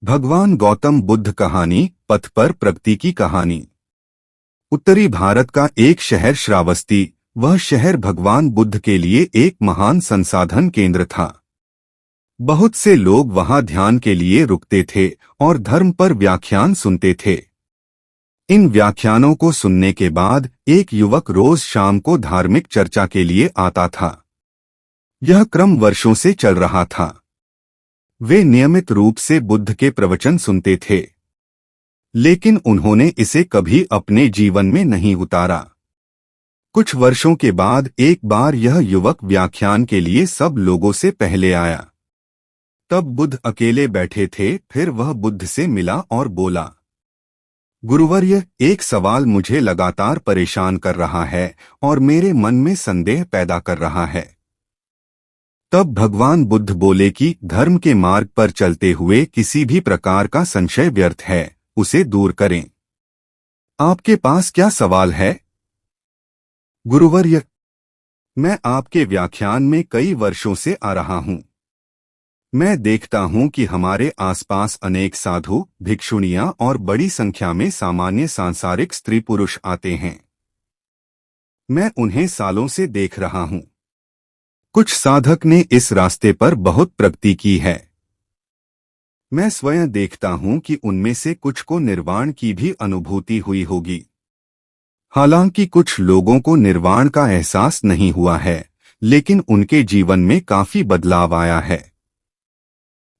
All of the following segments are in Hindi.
भगवान गौतम बुद्ध कहानी, पथ पर प्रगति की कहानी। उत्तरी भारत का एक शहर श्रावस्ती, वह शहर भगवान बुद्ध के लिए एक महान संसाधन केंद्र था। बहुत से लोग वहां ध्यान के लिए रुकते थे और धर्म पर व्याख्यान सुनते थे। इन व्याख्यानों को सुनने के बाद एक युवक रोज शाम को धार्मिक चर्चा के लिए आता था। यह क्रम वर्षों से चल रहा था। वे नियमित रूप से बुद्ध के प्रवचन सुनते थे, लेकिन उन्होंने इसे कभी अपने जीवन में नहीं उतारा। कुछ वर्षों के बाद एक बार यह युवक व्याख्यान के लिए सब लोगों से पहले आया। तब बुद्ध अकेले बैठे थे। फिर वह बुद्ध से मिला और बोला, गुरुवर्य, एक सवाल मुझे लगातार परेशान कर रहा है और मेरे मन में संदेह पैदा कर रहा है। तब भगवान बुद्ध बोले कि धर्म के मार्ग पर चलते हुए किसी भी प्रकार का संशय व्यर्थ है, उसे दूर करें। आपके पास क्या सवाल है? गुरुवर्य, मैं आपके व्याख्यान में कई वर्षों से आ रहा हूं। मैं देखता हूं कि हमारे आसपास अनेक साधु, भिक्षुणियां और बड़ी संख्या में सामान्य सांसारिक स्त्री पुरुष आते हैं। मैं उन्हें सालों से देख रहा हूं। कुछ साधक ने इस रास्ते पर बहुत प्रगति की है। मैं स्वयं देखता हूं कि उनमें से कुछ को निर्वाण की भी अनुभूति हुई होगी। हालांकि कुछ लोगों को निर्वाण का एहसास नहीं हुआ है, लेकिन उनके जीवन में काफी बदलाव आया है।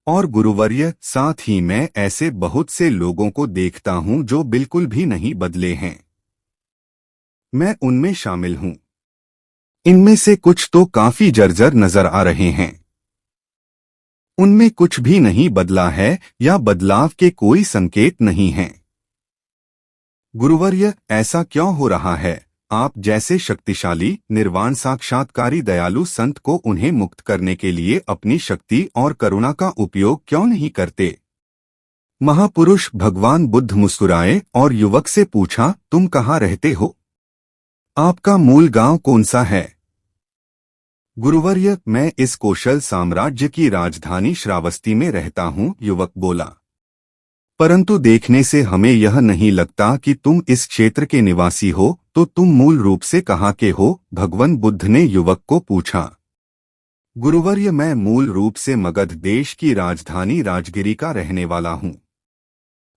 और गुरुवर्य, साथ ही मैं ऐसे बहुत से लोगों को देखता हूं जो बिल्कुल भी नहीं बदले हैं। मैं उनमें शामिल हूं। इनमें से कुछ तो काफी जर्जर नजर आ रहे हैं। उनमें कुछ भी नहीं बदला है या बदलाव के कोई संकेत नहीं हैं। गुरुवर्य, ऐसा क्यों हो रहा है? आप जैसे शक्तिशाली, निर्वाण साक्षात्कारी दयालु संत को उन्हें मुक्त करने के लिए अपनी शक्ति और करुणा का उपयोग क्यों नहीं करते? महापुरुष भगवान बुद्ध मुस्कुराए और युवक से पूछा, तुम कहाँ रहते हो? आपका मूल गांव कौन सा है? गुरुवर्य, मैं इस कौशल साम्राज्य की राजधानी श्रावस्ती में रहता हूं, युवक बोला। परंतु देखने से हमें यह नहीं लगता कि तुम इस क्षेत्र के निवासी हो, तो तुम मूल रूप से कहाँ के हो? भगवान बुद्ध ने युवक को पूछा। गुरुवर्य, मैं मूल रूप से मगध देश की राजधानी राजगिरी का रहने वाला हूं।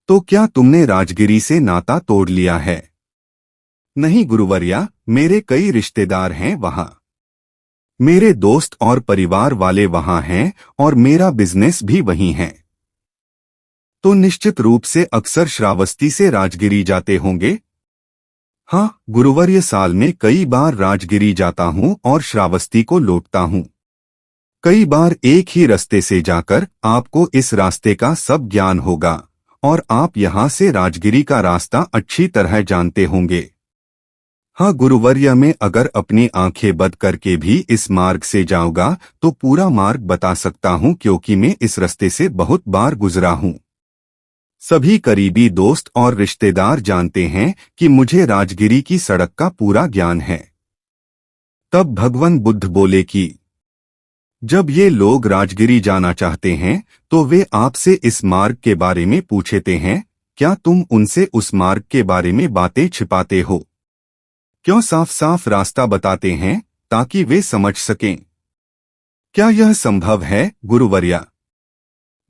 तो क्या तुमने राजगिरी से नाता तोड़ लिया है? नहीं गुरुवर्या, मेरे कई रिश्तेदार हैं वहां। मेरे दोस्त और परिवार वाले वहां हैं और मेरा बिजनेस भी वहीं है। तो निश्चित रूप से अक्सर श्रावस्ती से राजगिरी जाते होंगे? हाँ गुरुवर्य, साल में कई बार राजगिरी जाता हूं और श्रावस्ती को लौटता हूं। कई बार एक ही रास्ते से जाकर आपको इस रास्ते का सब ज्ञान होगा और आप यहां से राजगिरी का रास्ता अच्छी तरह जानते होंगे। हाँ गुरुवर्य, मैं अगर अपनी आंखें बंद करके भी इस मार्ग से जाऊंगा तो पूरा मार्ग बता सकता हूं, क्योंकि मैं इस रास्ते से बहुत बार गुजरा हूं। सभी करीबी दोस्त और रिश्तेदार जानते हैं कि मुझे राजगिरी की सड़क का पूरा ज्ञान है। तब भगवान बुद्ध बोले कि जब ये लोग राजगिरी जाना चाहते हैं तो वे आपसे इस मार्ग के बारे में पूछते हैं। क्या तुम उनसे उस मार्ग के बारे में बातें छिपाते हो? क्यों साफ साफ रास्ता बताते हैं ताकि वे समझ सकें? क्या यह संभव है गुरुवर्या?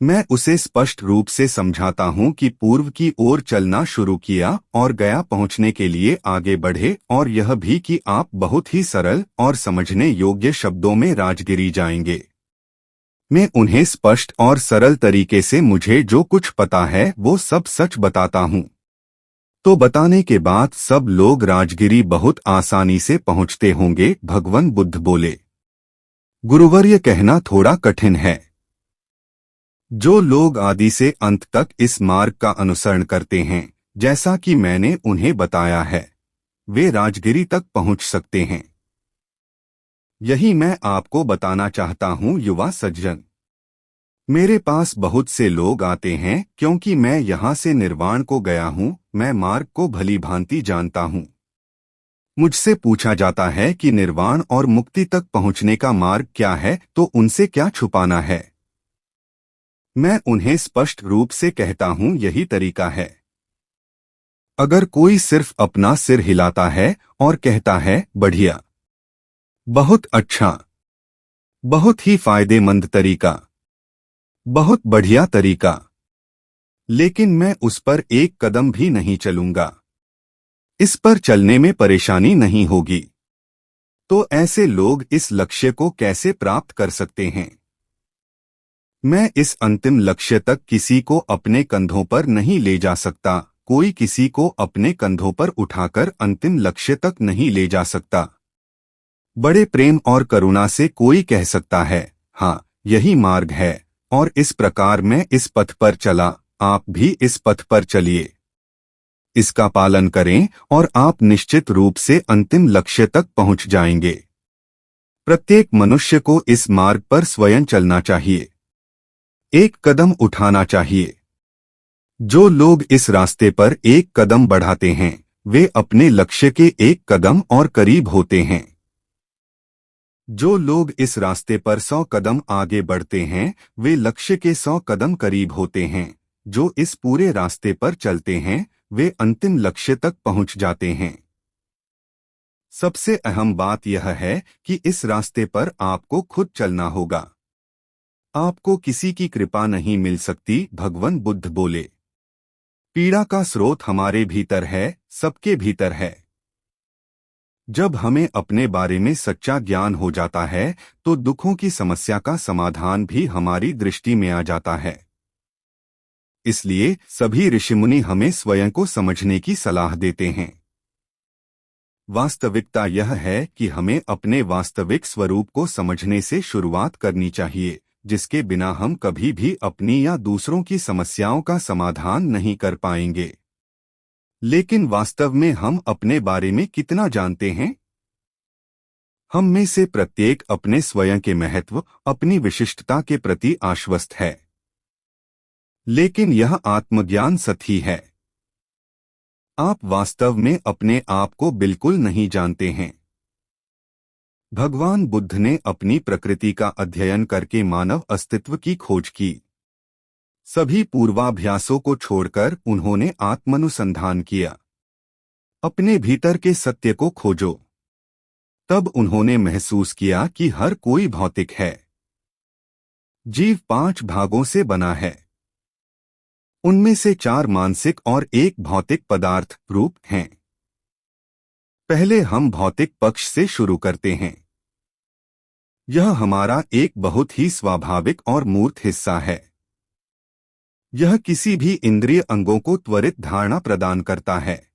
मैं उसे स्पष्ट रूप से समझाता हूं कि पूर्व की ओर चलना शुरू किया और गया पहुंचने के लिए आगे बढ़े, और यह भी कि आप बहुत ही सरल और समझने योग्य शब्दों में राजगिरी जाएंगे। मैं उन्हें स्पष्ट और सरल तरीके से मुझे जो कुछ पता है वो सब सच बताता हूं। तो बताने के बाद सब लोग राजगिरी बहुत आसानी से पहुंचते होंगे, भगवान बुद्ध बोले। गुरुवर्य, कहना थोड़ा कठिन है। जो लोग आदि से अंत तक इस मार्ग का अनुसरण करते हैं, जैसा कि मैंने उन्हें बताया है, वे राजगिरी तक पहुंच सकते हैं। यही मैं आपको बताना चाहता हूं युवा सज्जन। मेरे पास बहुत से लोग आते हैं क्योंकि मैं यहाँ से निर्वाण को गया हूँ। मैं मार्ग को भली भांति जानता हूँ। मुझसे पूछा जाता है कि निर्वाण और मुक्ति तक पहुँचने का मार्ग क्या है, तो उनसे क्या छुपाना है। मैं उन्हें स्पष्ट रूप से कहता हूं, यही तरीका है। अगर कोई सिर्फ अपना सिर हिलाता है और कहता है बढ़िया, बहुत अच्छा, बहुत ही फायदेमंद तरीका, बहुत बढ़िया तरीका, लेकिन मैं उस पर एक कदम भी नहीं चलूंगा, इस पर चलने में परेशानी नहीं होगी, तो ऐसे लोग इस लक्ष्य को कैसे प्राप्त कर सकते हैं? मैं इस अंतिम लक्ष्य तक किसी को अपने कंधों पर नहीं ले जा सकता, कोई किसी को अपने कंधों पर उठाकर अंतिम लक्ष्य तक नहीं ले जा सकता। बड़े प्रेम और करुणा से कोई कह सकता है, हाँ, यही मार्ग है, और इस प्रकार मैं इस पथ पर चला, आप भी इस पथ पर चलिए। इसका पालन करें और आप निश्चित रूप से अंतिम लक्ष्य तक पहुंच जाएंगे। प्रत्येक मनुष्य को इस मार्ग पर स्वयं चलना चाहिए, एक कदम उठाना चाहिए। जो लोग इस रास्ते पर एक कदम बढ़ाते हैं, वे अपने लक्ष्य के एक कदम और करीब होते हैं। जो लोग इस रास्ते पर 100 कदम आगे बढ़ते हैं, वे लक्ष्य के 100 कदम करीब होते हैं। जो इस पूरे रास्ते पर चलते हैं, वे अंतिम लक्ष्य तक पहुंच जाते हैं। सबसे अहम बात यह है कि इस रास्ते पर आपको खुद चलना होगा। आपको किसी की कृपा नहीं मिल सकती, भगवान बुद्ध बोले। पीड़ा का स्रोत हमारे भीतर है, सबके भीतर है। जब हमें अपने बारे में सच्चा ज्ञान हो जाता है, तो दुखों की समस्या का समाधान भी हमारी दृष्टि में आ जाता है। इसलिए सभी ऋषिमुनि हमें स्वयं को समझने की सलाह देते हैं। वास्तविकता यह है कि हमें अपने वास्तविक स्वरूप को समझने से शुरुआत करनी चाहिए, जिसके बिना हम कभी भी अपनी या दूसरों की समस्याओं का समाधान नहीं कर पाएंगे। लेकिन वास्तव में हम अपने बारे में कितना जानते हैं? हम में से प्रत्येक अपने स्वयं के महत्व, अपनी विशिष्टता के प्रति आश्वस्त है। लेकिन यह आत्मज्ञान सही है। आप वास्तव में अपने आप को बिल्कुल नहीं जानते हैं। भगवान बुद्ध ने अपनी प्रकृति का अध्ययन करके मानव अस्तित्व की खोज की। सभी पूर्वाभ्यासों को छोड़कर उन्होंने आत्मानुसंधान किया। अपने भीतर के सत्य को खोजो। तब उन्होंने महसूस किया कि हर कोई भौतिक है। जीव 5 भागों से बना है। उनमें से 4 मानसिक और 1 भौतिक पदार्थ रूप हैं। पहले हम भौतिक पक्ष से शुरू करते हैं। यह हमारा एक बहुत ही स्वाभाविक और मूर्त हिस्सा है। यह किसी भी इंद्रिय अंगों को त्वरित धारणा प्रदान करता है,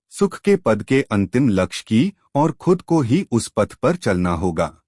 सुख के पद के अंतिम लक्ष्य की, और खुद को ही उस पथ पर चलना होगा।